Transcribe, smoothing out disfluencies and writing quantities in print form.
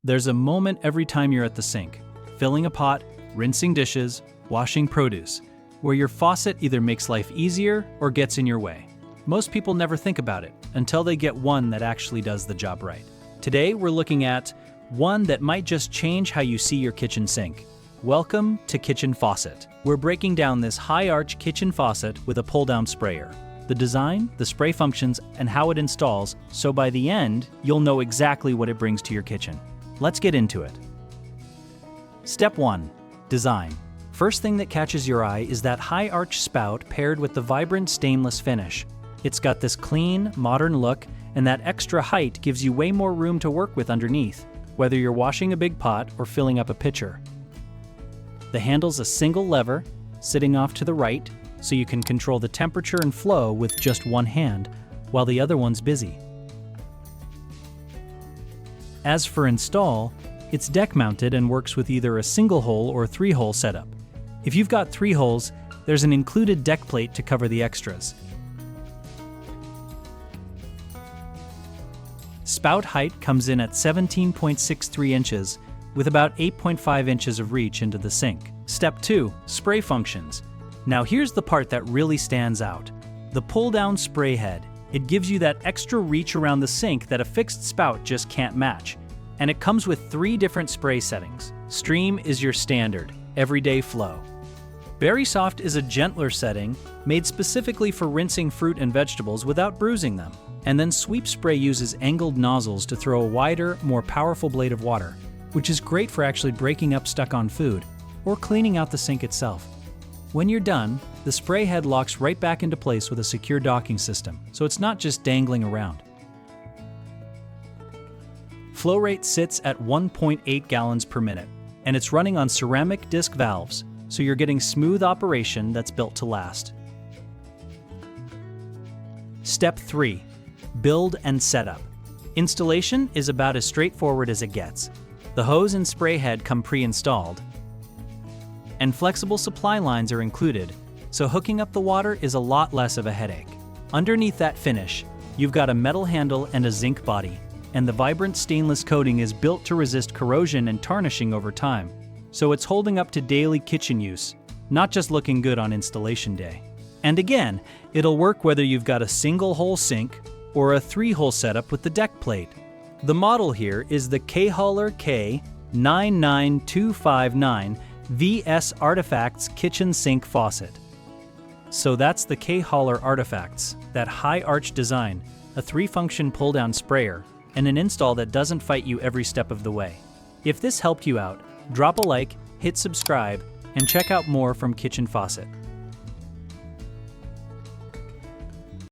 There's a moment every time you're at the sink, filling a pot, rinsing dishes, washing produce, where your faucet either makes life easier or gets in your way. Most people never think about it until they get one that actually does the job right. Today, we're looking at one that might just change how you see your kitchen sink. Welcome to Kitchen Faucet. We're breaking down this high-arch kitchen faucet with a pull-down sprayer. The design, the spray functions, and how it installs, so by the end, you'll know exactly what it brings to your kitchen. Let's get into it. Step 1. Design. First thing that catches your eye is that high-arch spout paired with the vibrant stainless finish. It's got this clean, modern look, and that extra height gives you way more room to work with underneath, whether you're washing a big pot or filling up a pitcher. The handle's a single lever, sitting off to the right, so you can control the temperature and flow with just one hand, while the other one's busy. As for install, it's deck-mounted and works with either a single-hole or three-hole setup. If you've got 3 holes, there's an included deck plate to cover the extras. Spout height comes in at 17.63 inches, with about 8.5 inches of reach into the sink. Step 2. Spray functions. Now here's the part that really stands out. The pull-down spray head. It gives you that extra reach around the sink that a fixed spout just can't match. And it comes with 3 different spray settings. Stream is your standard, everyday flow. BerrySoft is a gentler setting, made specifically for rinsing fruit and vegetables without bruising them. And then Sweep Spray uses angled nozzles to throw a wider, more powerful blade of water, which is great for actually breaking up stuck-on food or cleaning out the sink itself. When you're done, the spray head locks right back into place with a secure docking system, so it's not just dangling around. Flow rate sits at 1.8 gallons per minute, and it's running on ceramic disc valves, so you're getting smooth operation that's built to last. Step 3. Build and setup. Installation is about as straightforward as it gets. The hose and spray head come pre-installed, and flexible supply lines are included, so hooking up the water is a lot less of a headache. Underneath that finish, you've got a metal handle and a zinc body, and the vibrant stainless coating is built to resist corrosion and tarnishing over time, so it's holding up to daily kitchen use, not just looking good on installation day. And again, it'll work whether you've got a single-hole sink or a 3-hole setup with the deck plate. The model here is the KOHLER K-99259-VS Artifacts Kitchen Sink Faucet. So that's the KOHLER Artifacts, that high-arch design, a 3-function pull-down sprayer, and an install that doesn't fight you every step of the way. If this helped you out, drop a like, hit subscribe, and check out more from Kitchen Faucet.